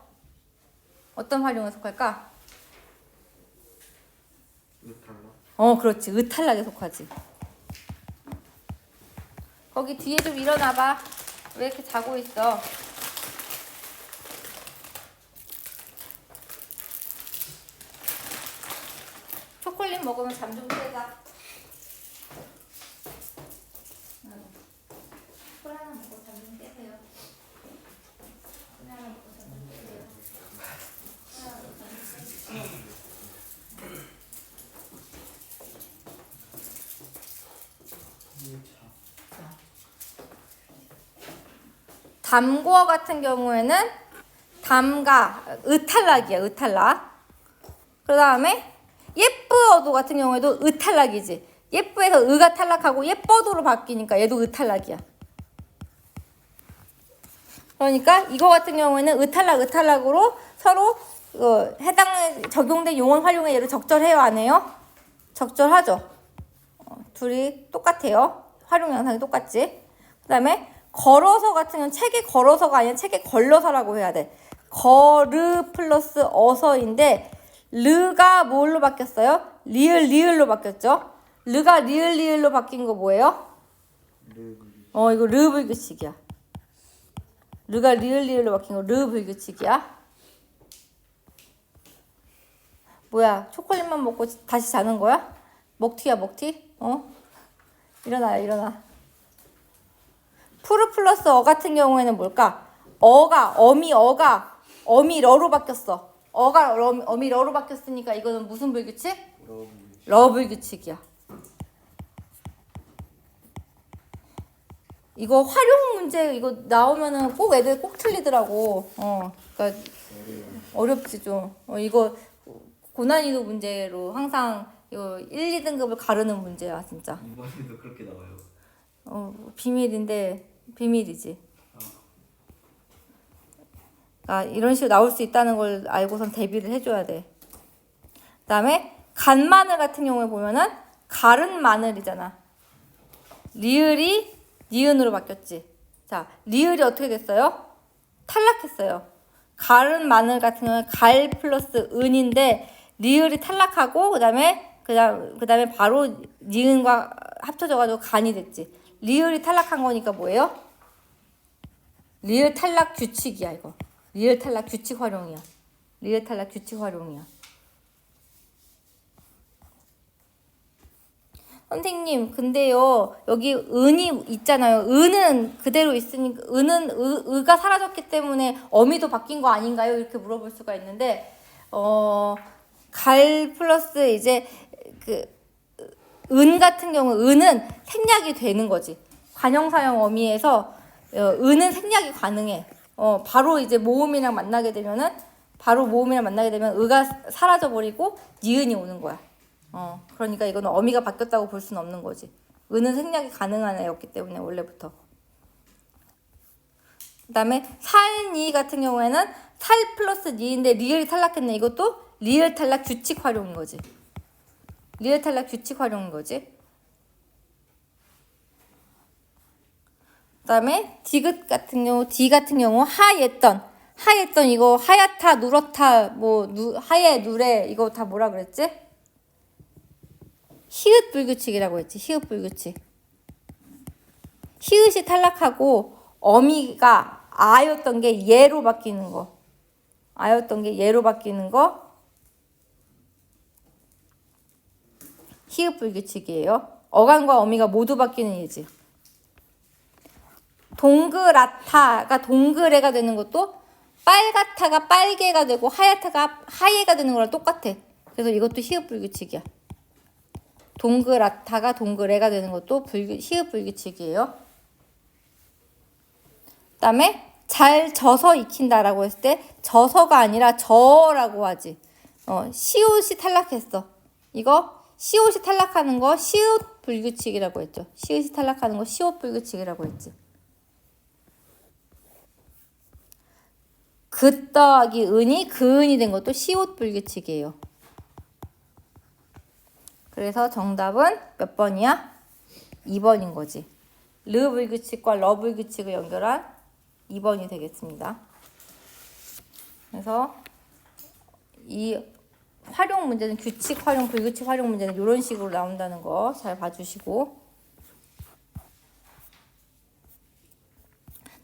어떤 활용에 속할까? 탈락. 그렇지. 탈락에 속하지. 거기 뒤에 좀 일어나봐. 왜 이렇게 자고 있어? 초콜릿 먹으면 잠 좀 깨자. 콜 하나 먹고 잠 좀 깨세요. 콜 하나 먹고 잠 좀 깨세요. 담고어 같은 경우에는 담가, 의탈락이야, 의탈락. 그 다음에 예쁘어도 같은 경우에도 의탈락이지. 예쁘에서 의가 탈락하고 예뻐도로 바뀌니까 얘도 의탈락이야. 그러니까 이거 같은 경우에는 의탈락, 의탈락으로 서로 해당 적용된 용언 활용의 예를 적절해요, 안 해요? 적절하죠. 둘이 똑같아요. 활용 양상이 똑같지. 그 다음에 걸어서 같은 경우는 책에 걸어서가 아니라 책에 걸려서라고 해야 돼. 거르 플러스 어서인데 르가 뭘로 바뀌었어요? 리을로 바뀌었죠. 르가 리을로 바뀐 거 뭐예요? 이거 르 불규칙이야. 르가 리을로 바뀐 거 르 불규칙이야. 뭐야, 초콜릿만 먹고 다시 자는 거야? 먹튀야, 먹튀? 일어나. 푸르 플러스 어 같은 경우에는 뭘까? 어미 러로 바뀌었어. 어미 러로 바뀌었으니까 이거는 무슨 불규칙? 러 불규칙이야. 이거 활용 문제 이거 나오면은 꼭 애들 꼭 틀리더라고. 그러니까 어렵지 좀. 이거 고난이도 문제로 항상 이거 1, 2등급을 가르는 문제야, 진짜. 이번에도 그렇게 나와요. 비밀이지. 이런 식으로 나올 수 있다는 걸 알고선 대비를 해줘야 돼. 그 다음에 간 마늘 같은 경우에 보면은 갈은 마늘이잖아. 리을이 니은으로 바뀌었지. 자, 리을이 어떻게 됐어요? 탈락했어요. 갈은 마늘 같은 경우에 갈 플러스 은인데 리을이 탈락하고 그다음에 바로 니은과 합쳐져가지고 간이 됐지. 리을이 탈락한 거니까 뭐예요? 리을 탈락 규칙이야, 이거. 리을 탈락 규칙 활용이야. 리을 탈락 규칙 활용이야. 선생님, 근데요, 여기 은이 있잖아요. 은은 그대로 있으니까, 의가 사라졌기 때문에 어미도 바뀐 거 아닌가요? 이렇게 물어볼 수가 있는데, 갈 플러스 이제, 은 같은 경우, 은은 생략이 되는 거지. 관형사형 어미에서, 은은 생략이 가능해. 바로 이제 모음이랑 만나게 되면 의가 사라져버리고, 니은이 오는 거야. 그러니까 이거는 어미가 바뀌었다고 볼 수는 없는 거지. 은은 생략이 가능한 애였기 때문에 원래부터. 그 다음에 살니 같은 경우에는 살 플러스 니인데 리을이 탈락했네. 이것도 리을 탈락 규칙 활용인 거지. 리을 탈락 규칙 활용인 거지. 그 다음에 디 같은 경우 하였던 이거 하얗다 누렇다 하얘 누래 이거 다 뭐라 그랬지? 히읗 불규칙이라고 했지. 히읗 불규칙. 히읗이 탈락하고 어미가 아였던 게 예로 바뀌는 거. 히읗 불규칙이에요. 어간과 어미가 모두 바뀌는 예지. 동그랗다가 동그래가 되는 것도 빨갛다가 빨개가 되고 하얗다가 하얘가 되는 거랑 똑같아. 그래서 이것도 히읗 불규칙이야. 동그랗다가 동그래가 되는 것도 히읗 불규칙이에요. 그 다음에 잘 져서 익힌다라고 했을 때 져서가 아니라 저라고 하지. 시옷이 탈락했어. 이거 시옷이 탈락하는 거 시옷 불규칙이라고 했죠. 시옷이 탈락하는 거 시옷 불규칙이라고 했지. 그 더하기 은이 그은이 된 것도 시옷 불규칙이에요. 그래서 정답은 몇 번이야? 2번인 거지. 르 불규칙과 러 불규칙을 연결한 2번이 되겠습니다. 그래서 이 활용 문제는 규칙 활용, 불규칙 활용 문제는 이런 식으로 나온다는 거 잘 봐주시고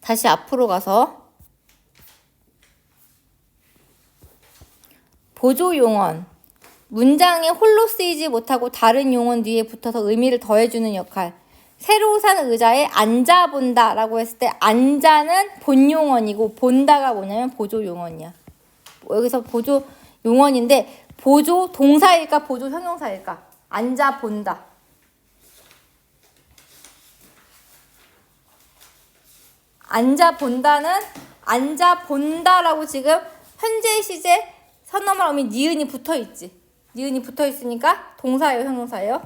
다시 앞으로 가서 보조 용언 문장에 홀로 쓰이지 못하고 다른 용언 뒤에 붙어서 의미를 더해주는 역할. 새로 산 의자에 앉아본다 라고 했을 때 앉아는 본용언이고 본다가 뭐냐면 보조 용언이야. 여기서 보조 용언인데 보조 동사일까 보조 형용사일까? 앉아본다. 앉아본다는 앉아본다라고 지금 현재 시제 선너말 어미 니은이 붙어있지. 니은이 붙어있으니까 동사예요, 형용사예요?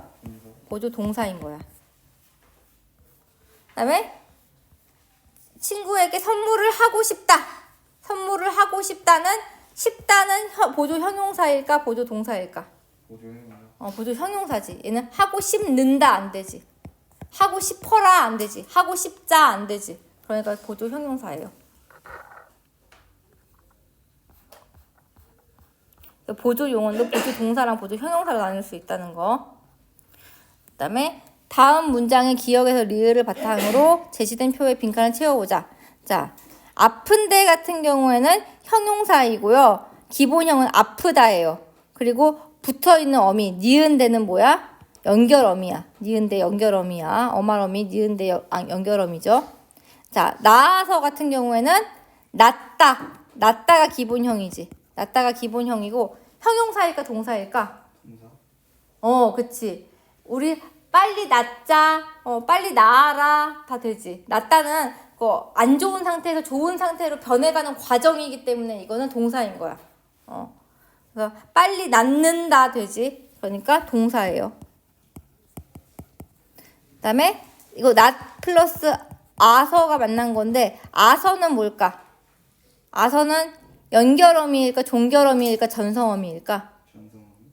보조 동사인 거야. 그다음에 친구에게 선물을 하고 싶다. 선물을 하고 싶다는 보조 형용사일까 보조 동사일까? 보조 형용사지. 얘는 하고 싶는다 안 되지. 하고 싶어라 안 되지. 하고 싶자 안 되지. 그러니까 보조 형용사예요. 보조 용어도 보조 동사랑 보조 형용사로 나눌 수 있다는 거. 그다음에 다음 문장의 기억에서 리을을 바탕으로 제시된 표의 빈칸을 채워보자. 자, 아픈데 같은 경우에는 형용사이고요. 기본형은 아프다예요. 그리고 붙어있는 어미, 니은대는 뭐야? 연결어미야. 니은대 연결어미야. 어말어미, 니은대 연결어미죠. 자, 나아서 같은 경우에는 낫다. 낫다가 기본형이지. 낫다가 기본형이고 형용사일까 동사일까? 동사. 그치. 우리 빨리 낫자, 빨리 나아라 다 되지. 낫다는 안 좋은 상태에서 좋은 상태로 변해가는 과정이기 때문에 이거는 동사인 거야. 그래서 빨리 낫는다 되지. 그러니까 동사예요. 그다음에 이거 낫 플러스 아서가 만난 건데 아서는 뭘까? 아서는 연결어미일까 종결어미일까 전성어미일까? 전성어미.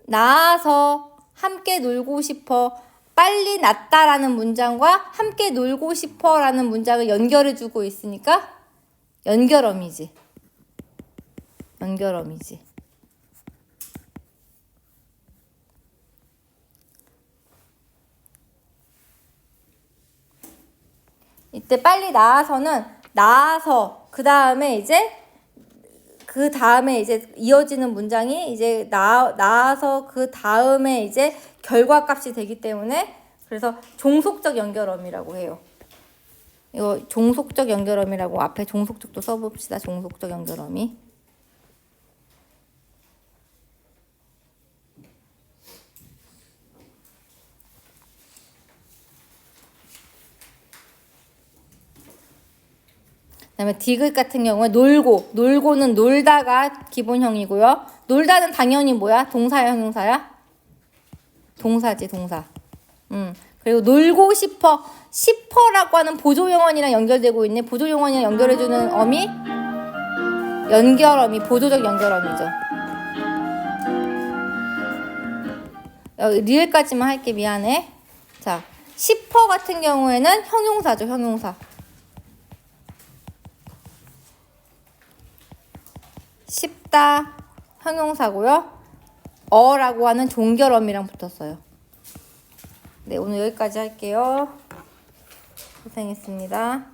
나아서 함께 놀고 싶어. 빨리 낫다라는 문장과 함께 놀고 싶어라는 문장을 연결해주고 있으니까 연결어미지. 연결어미지. 이때 빨리 나아서는 나아서 그 다음에 이제 이어지는 문장이 이제 나아서 그 다음에 이제 결과값이 되기 때문에 그래서 종속적 연결어미라고 해요. 이거 종속적 연결어미라고 앞에 종속적도 써봅시다. 종속적 연결어미. 그다음에 디귿 같은 경우에 놀고는 놀다가 기본형이고요. 놀다는 당연히 뭐야? 동사야, 형용사야? 동사지, 동사. 그리고 놀고 싶어라고 하는 보조용언이랑 연결되고 있네. 보조용언이랑 연결해주는 어미? 연결어미, 보조적 연결어미죠. 여기 리을까지만 할게, 미안해. 자, 싶어 같은 경우에는 형용사죠, 형용사. 쉽다 형용사고요. 어라고 하는 종결어미랑 붙었어요. 네, 오늘 여기까지 할게요. 고생했습니다.